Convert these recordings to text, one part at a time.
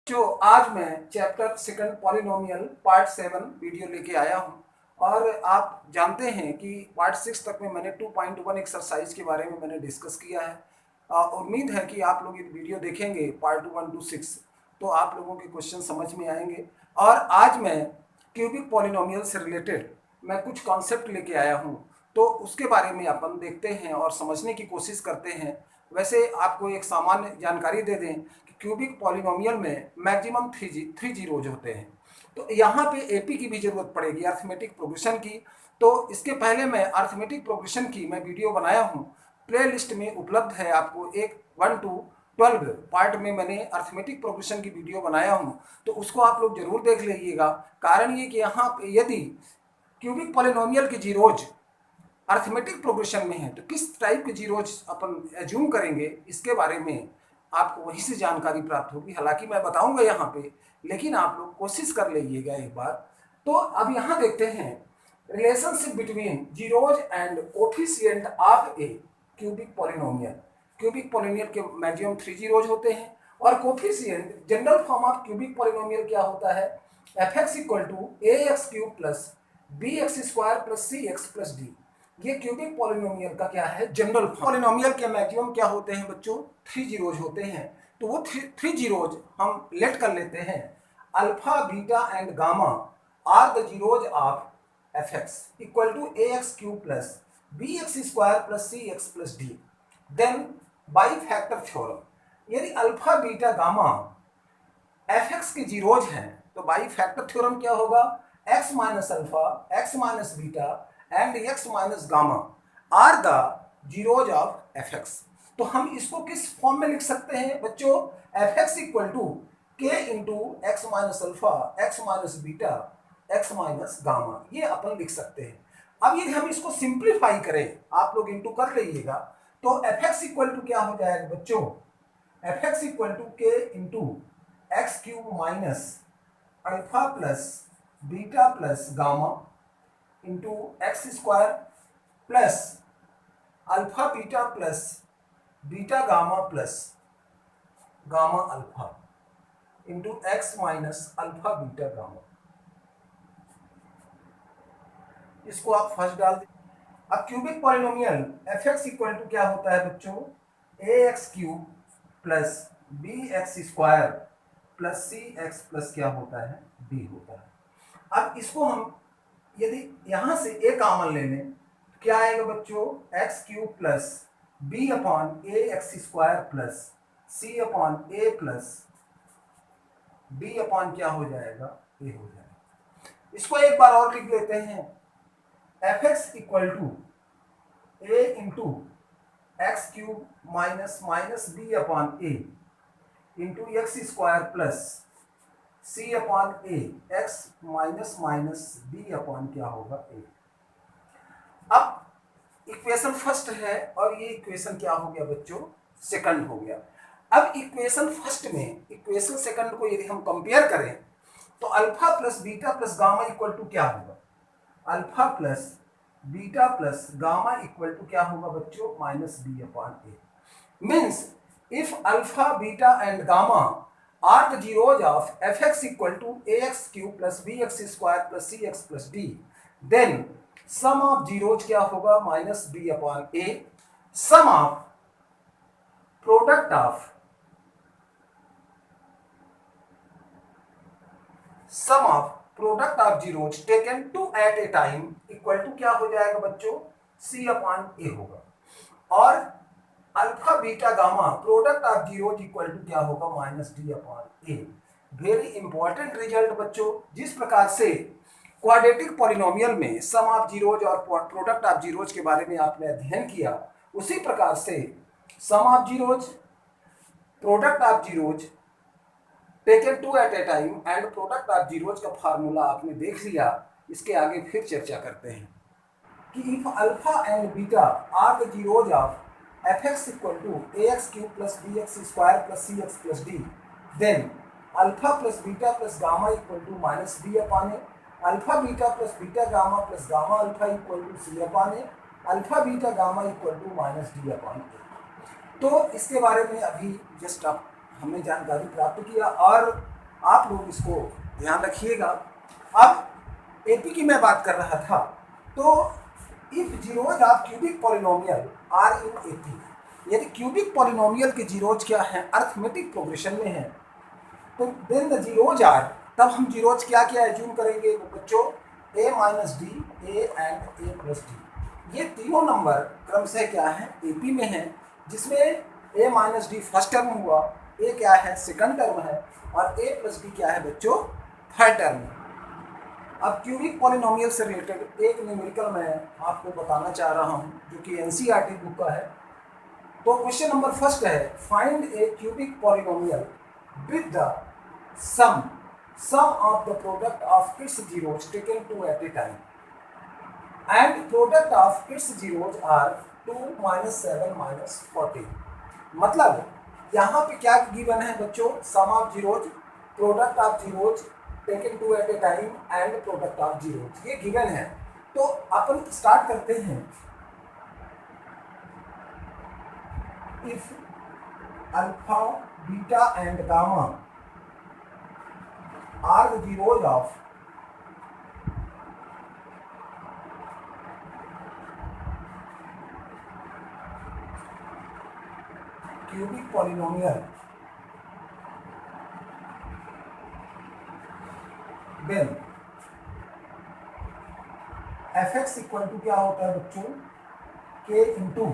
जो आज मैं chapter second polynomial part 7 video लेके आया हूं और आप जानते हैं कि पार्ट 6 तक में मैंने 2.1 एक्सरसाइज के बारे में मैंने डिस्कस किया है। उम्मीद है कि आप लोग ये वीडियो देखेंगे पार्ट 1 to 6 तो आप लोगों के क्वेश्चन समझ में आएंगे। और आज मैं क्यूबिक पॉलिनोमियल से रिलेटेड मैं कुछ कॉन्सेप्ट लेके आया हूँ, तो उसके बारे में अपन देखते हैं और समझने की कोशिश करते हैं। वैसे आपको एक सामान्य जानकारी दे दें कि क्यूबिक पॉलिनोमियल में मैक्सिमम थ्री जीरोज होते हैं, तो यहाँ पे एपी की भी जरूरत पड़ेगी, अर्थमेटिक प्रोग्रेशन की। तो इसके पहले मैं अर्थमेटिक प्रोग्रेशन की मैं वीडियो बनाया हूँ, प्ले लिस्ट में उपलब्ध है। आपको एक 1 to 12 पार्ट में मैंने अर्थमेटिक प्रोग्रेशन की वीडियो बनाया हूँ, तो उसको आप लोग जरूर देख लीजिएगा। कारण ये कि यहाँ पे यदि क्यूबिक पॉलिनोमियल की जीरोज अर्थमेटिक प्रोग्रेशन में है तो किस टाइप के जीरोज अपन एज्यूम करेंगे, इसके बारे में आपको वहीं से जानकारी प्राप्त होगी। हालांकि मैं बताऊंगा यहाँ पे, लेकिन आप लोग कोशिश कर लीजिएगा एक बार। तो अब यहाँ देखते हैं relationship between zeros and coefficient of a cubic polynomial. Cubic polynomial के मैक्सिमम 3 जीरोज होते हैं और coefficient general form of cubic polynomial क्या होता है, f x equal to A x cube plus B x square plus C x plus d. ये cubic polynomial का क्या है, जनरल पॉलिनोमियल के मैक्सिमम क्या होते हैं बच्चों, 3 जीरोज होते हैं। तो वो 3 जीरोज हम लेट कर लेते हैं। Alpha beta and gamma are the zeros of F x equal to A x cube plus B x square plus C x plus D. Then by factor theorem, यदि alpha beta gamma F X के zeros हैं तो by factor theorem क्या होगा, X minus alpha X minus beta and X minus gamma are the zeros of F X. तो हम इसको किस फॉर्म में लिख सकते हैं बच्चों, F x equal to K into X minus alpha X minus beta x minus gamma, ये अपन लिख सकते हैं। अब यदि हम इसको सिंप्लीफाई करें, आप लोग इंटू कर लीजिएगा, तो एफ एक्स इक्वल टू क्या हो जाएगा बच्चों, F x equal to K into x cube minus alpha plus beta plus gamma into x square plus alpha beta plus beta gamma plus gamma alpha into X minus alpha beta gamma. इसको आप first डाल दें। अब cubic polynomial F x equal to क्या होता है बच्चों, A x cube plus B x square plus C x plus क्या होता है, डी होता है। अब इसको हम यदि यहां से ए कॉमन ले लें तो क्या आएगा बच्चों, x cube plus B upon A X square plus C upon A plus D upon क्या हो जाएगा, ए हो जाएगा। इसको एक बार और लिख लेते हैं, f x equal to a into x cube minus minus b upon a into x square plus C upon A x minus minus b upon क्या होगा, ए। अब इक्वेशन फर्स्ट है और ये इक्वेशन क्या हो गया बच्चों, सेकंड हो गया। अब इक्वेशन फर्स्ट में इक्वेशन सेकंड को यदि हम कंपेयर करें तो alpha plus beta plus gamma equal to क्या होगा, alpha plus beta plus gamma equal to क्या होगा बच्चों, minus b upon a. Means if alpha beta and gamma are the zeros of fx equal to ax cube plus bx square plus cx plus d, then sum of zeros क्या होगा, minus b upon a, sum of product of zeros taken two at a time equal to क्या हो जाएगा बच्चों, c upon a होगा। और alpha beta gamma product of zeros equal to क्या होगा, minus D upon A. Very important result बच्चों, जिस प्रकार से क्वाड्रेटिक पॉलिनोमियल में सम ऑफ जीरोज और प्रोडक्ट ऑफ जीरोज के बारे में आपने अध्ययन किया, उसी प्रकार से sum of zeros product of zeros taken two at a time and product of zeros का फार्मूला आपने देख लिया। इसके आगे फिर चर्चा करते हैं कि if alpha and beta are the zeros of fx equal to ax cube plus bx square plus cx plus d, then alpha plus beta plus gamma equal to minus b upon a, alpha beta plus beta gamma plus gamma alpha equal to c upon a, alpha beta gamma equal to minus d upon a। तो इसके बारे में अभी just आप हमने जानकारी प्राप्त किया और आप लोग इसको ध्यान रखिएगा। अब एपी की मैं बात कर रहा था, तो if zeros of cubic polynomial are in AP, यदि क्यूबिक पॉलिनोमियल के जीरोज क्या हैं, अर्थमेटिक प्रोग्रेशन में हैं, तो देन द जीरोज आर, तब हम जीरोज क्या क्या एज्यूम करेंगे बच्चों, a minus D, A and A plus d. ये तीनों नंबर क्रमशः क्या है, एपी में है, जिसमें a minus D first term हुआ, a क्या है सेकंड टर्म है, और a प्लस डी क्या है बच्चों थर्ड टर्म है। अब क्यूबिक पॉलिनोमियल से रिलेटेड एक न्यूमेरिकल मैं आपको बताना चाह रहा हूँ, जो कि एनसीईआरटी बुक का है। तो क्वेश्चन नंबर फर्स्ट है, find A cubic polynomial with the sum of the product of its zeros taken 2 at a time, and product of its zeros are 2 minus 7 minus 14। मतलब यहाँ पे क्या गिवन है बच्चों, sum of zeros, product of zeros taken 2 at a time and product of zeros, ये given है। तो अपन स्टार्ट करते हैं। If alpha beta and gamma are the zeros of cubic polynomial, then fx equal to क्या होता है बच्चों, k into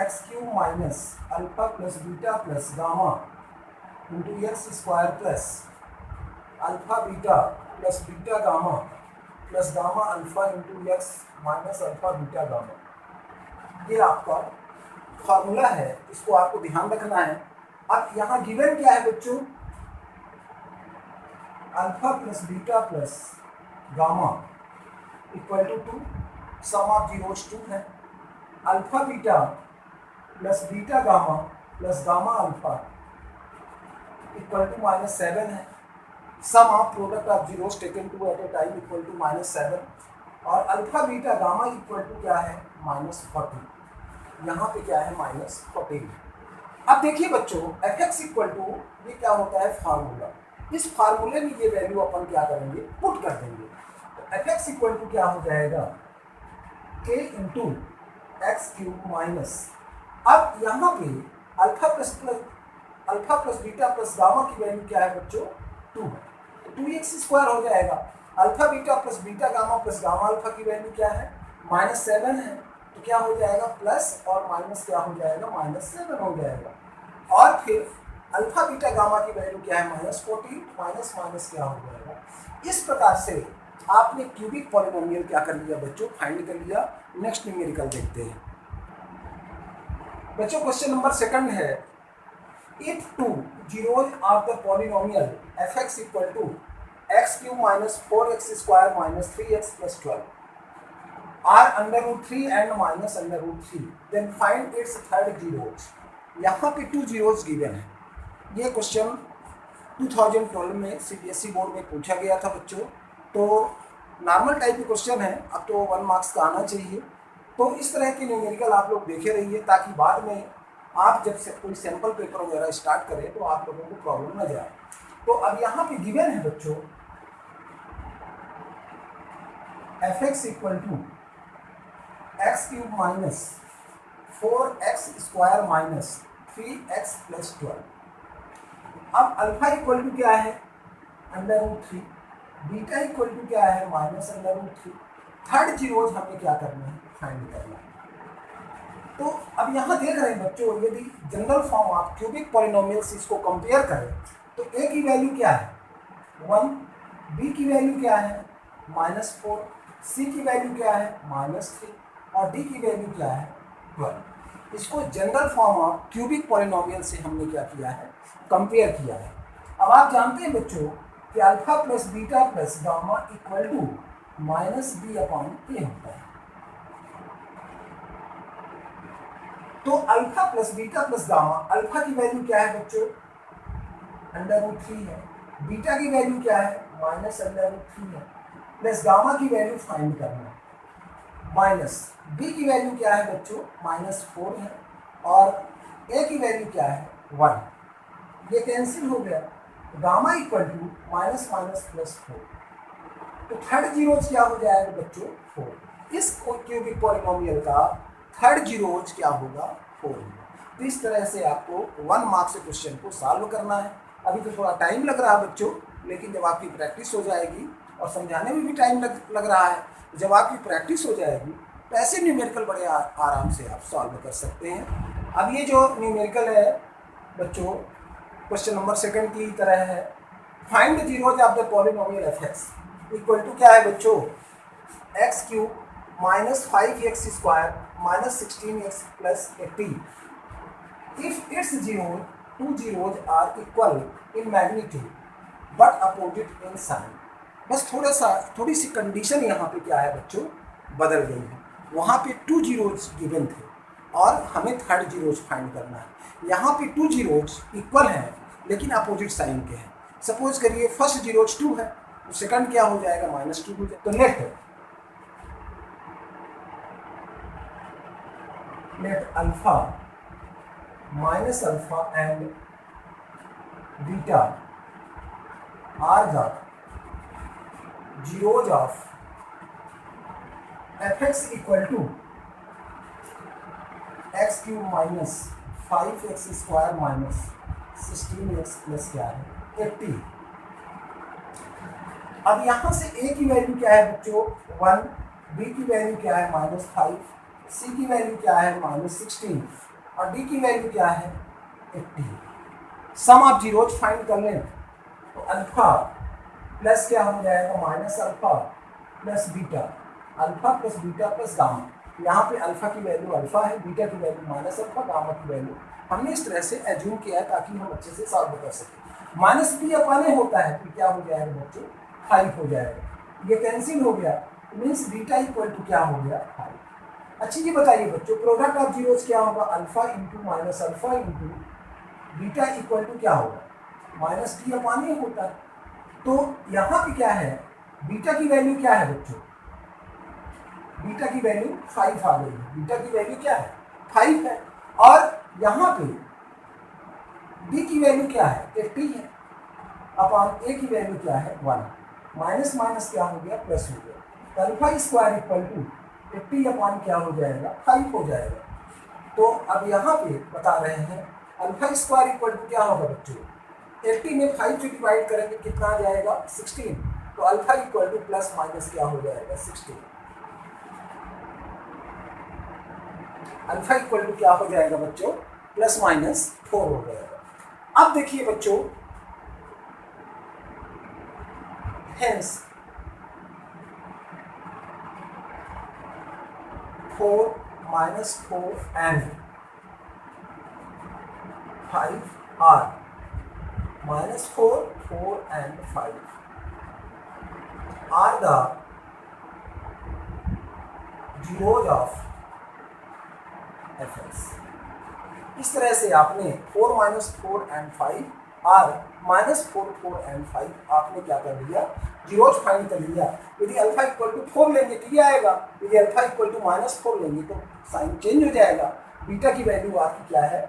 X cube minus alpha plus beta plus gamma into x square plus alpha beta plus beta gamma plus gamma alpha into X minus alpha beta gamma. ये आपका formula है, इसको आपको ध्यान रखना है। अब यहाँ गिवन क्या है बच्चों, alpha plus beta plus gamma equal to 2, sum of zeros 2 है। Alpha beta plus beta gamma plus gamma alpha equal to minus 7 है। Sum of product of zeros taken 2 at a time equal to minus 7, और alpha beta gamma equal to क्या है minus 40। यहाँ पे क्या है minus 40। अब देखिए बच्चों, एफ एक्स इक्वल टू ये क्या होता है फार्मूला, इस फार्मूले में ये वैल्यू अपन क्या करेंगे पुट कर देंगे। तो एफ एक्स इक्वल टू क्या हो जाएगा, के इंटू एक्स क्यूब माइनस, अब यहाँ पे alpha plus beta plus gamma की वैल्यू क्या है बच्चों 2, 2x स्क्वायर हो जाएगा। Alpha beta plus beta gamma plus gamma alpha की वैल्यू क्या है माइनस 7 है, तो क्या हो जाएगा प्लस और माइनस क्या हो जाएगा माइनस 7 हो जाएगा। और फिर अल्फा बीटा गामा की वैल्यू क्या है माइनस 14, माइनस माइनस क्या हो जाएगा। इस प्रकार से आपने क्यूबिक पॉलिनोमियल क्या कर लिया बच्चों, फाइंड कर लिया। नेक्स्ट न्यूमेरिकल देखते हैं बच्चों। क्वेश्चन नंबर सेकंड है, if two zeros of the polynomial fx equal to x cube minus 4x square minus 3x plus 12 are under root 3 and minus under root 3, then find its third zeros। यहाँ पे 2 zeros given है। ये question 2012 में CBSE board में पूछा गया था बच्चों, तो नॉर्मल टाइप के क्वेश्चन है, अब तो 1 मार्क्स का आना चाहिए। तो इस तरह के न्यूमेरिकल आप लोग देखे रहिए, ताकि बाद में आप जब से कोई सैंपल पेपर वगैरह स्टार्ट करें तो आप लोगों को प्रॉब्लम न जाए। तो अब यहाँ पे गिवन है बच्चों F x equal to x cube minus 4x square minus 3x plus 12। अब अल्फा इक्वल टू क्या है under root 3, beta equal to क्या है minus under root 3। Third zeros हमें क्या करना है फाइंड करना है। तो अब यहाँ देख रहे हैं बच्चों, यदि general form of cubic polynomials इसको कंपेयर करें तो a की वैल्यू क्या है 1, b की वैल्यू क्या है -4, c की वैल्यू क्या है -3 और d की वैल्यू क्या है 12। इसको general form of cubic polynomial से हमने क्या किया है कंपेयर किया है। अब आप जानते हैं बच्चों कि alpha plus beta plus gamma equal to -b/a होता है। तो alpha plus beta plus gamma, alpha की वैल्यू क्या है बच्चों √3 है, बीटा की वैल्यू क्या है -√3 है, प्लस गामा की वैल्यू फाइंड करना है, माइनस बी की वैल्यू क्या है बच्चों -4 है और ए की वैल्यू क्या है 1। ये कैंसिल हो गया, gamma equal to minus minus plus 4। तो थर्ड जीरोज क्या हो जाएगा बच्चों 4। इस क्यूबिक पॉलिनोमियल का थर्ड जीरोज क्या होगा 4 होगा। तो इस तरह से आपको 1 मार्क्स से क्वेश्चन को सॉल्व करना है। अभी तो थोड़ा टाइम लग रहा है बच्चों, लेकिन जब आपकी प्रैक्टिस हो जाएगी और समझाने में भी टाइम लग रहा है, जब आपकी प्रैक्टिस हो जाएगी तो ऐसे न्यूमेरिकल बड़े आराम से आप सॉल्व कर सकते हैं। अब ये जो न्यूमेरिकल है बच्चों क्वेश्चन नंबर 2 की तरह है। Find the zeros of the polynomial F x equal to क्या है बच्चों x cube minus 5x square minus 16x plus 80 if its zero two zeros are equal in magnitude but opposite in sign. बस थोड़ी सी condition यहाँ पे क्या है बच्चों बदल गई है। वहाँ पे 2 जीरोज गिवन थे और हमें थर्ड जीरोज फाइंड करना है। यहाँ पे 2 जीरोज इक्वल हैं लेकिन अपोजिट साइन के हैं। सपोज करिए फर्स्ट जीरोज 2 है तो सेकंड क्या हो जाएगा -2 हो जाएगा। तो let alpha minus alpha and beta are the zeros of F x equal to x cube minus 5x square minus 16x plus क्या है 80। अब यहाँ से a की वैल्यू क्या है बच्चों 1, b की वैल्यू क्या है -5, c की वैल्यू क्या है -16 और d की वैल्यू क्या है 80। सम ऑफ जीरोज फाइंड कर लें तो अल्फा प्लस क्या हो जाएगा minus alpha plus beta, alpha plus beta plus gamma. यहाँ पे अल्फा की वैल्यू अल्फा है, बीटा की वैल्यू माइनस अल्फा, गामा की वैल्यू हमने इस तरह से एज्यूम किया है ताकि हम अच्छे से सॉल्व कर सकें। माइनस बी अपन होता है तो क्या हो जाएगा बच्चों 5 हो जाएगा। ये कैंसिल हो गया मीन्स बीटा इक्वल टू क्या हो गया 5। अच्छा ये बताइए बच्चों प्रोडक्ट ऑफ जीरोज क्या होगा alpha into minus alpha into beta equal to क्या होगा माइनस डी अपन होता है। तो यहाँ पे क्या है बीटा की वैल्यू क्या है बच्चों बीटा की वैल्यू 5 आ गई है। बीटा की वैल्यू क्या है 5 है और यहाँ पे डी की वैल्यू क्या है 80 है अपॉन ए की वैल्यू क्या है 1। माइनस माइनस क्या हो गया प्लस हो गया। तो alpha square equal to 80 upon क्या हो जाएगा 5 हो जाएगा। तो अब यहाँ पे बता रहे हैं अल्फा स्क्वायर इक्वल टू क्या होगा बच्चों 80 में 5 से डिवाइड करेंगे कितना आ जाएगा 16। तो alpha equal two plus minus क्या हो जाएगा 16। अल्फा इक्वल टू क्या हो जाएगा बच्चों प्लस माइनस 4 हो जाएगा। अब देखिए बच्चों hence 4 minus 4 and 5 are -4, 4 and 5 are the zeros of fx। इस तरह से आपने 4 -4 and 5 और -4, 4 and 5 आपने क्या कर लिया जीरोज फाइंड कर लिया। यदि अल्फा इक्वल टू 4 लेंगे तो ये आएगा, यदि अल्फा इक्वल टू -4 लेंगे तो साइन चेंज हो जाएगा। बीटा की वैल्यू आपकी क्या है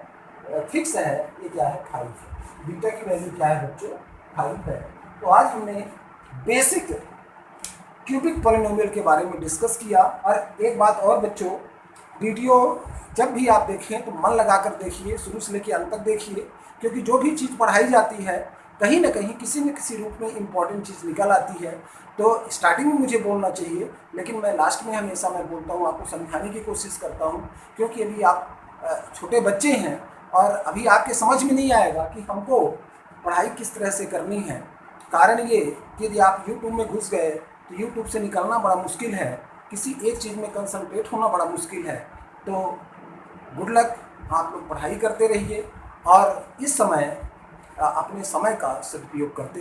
फिक्स है, ये क्या है 5 है। बीटा की वैल्यू क्या है बच्चों 5 है। तो आज हमने बेसिक क्यूबिक पॉलिनोमियल के बारे में डिस्कस किया। और एक बात और बच्चों वीडियो जब भी आप देखें तो मन लगाकर देखिए, शुरू से लेकर अंत तक देखिए, क्योंकि जो भी चीज़ पढ़ाई जाती है कहीं ना कहीं किसी न किसी रूप में इम्पॉर्टेंट चीज़ निकल आती है। तो स्टार्टिंग में मुझे बोलना चाहिए लेकिन मैं लास्ट में हमेशा मैं बोलता हूँ, आपको समझाने की कोशिश करता हूँ, क्योंकि अभी आप छोटे बच्चे हैं और अभी आपके समझ में नहीं आएगा कि हमको पढ़ाई किस तरह से करनी है। कारण ये कि यदि आप YouTube में घुस गए तो YouTube से निकलना बड़ा मुश्किल है, किसी एक चीज़ में कंसंट्रेट होना बड़ा मुश्किल है। तो गुड लक, आप लोग पढ़ाई करते रहिए और इस समय अपने समय का सदुपयोग करते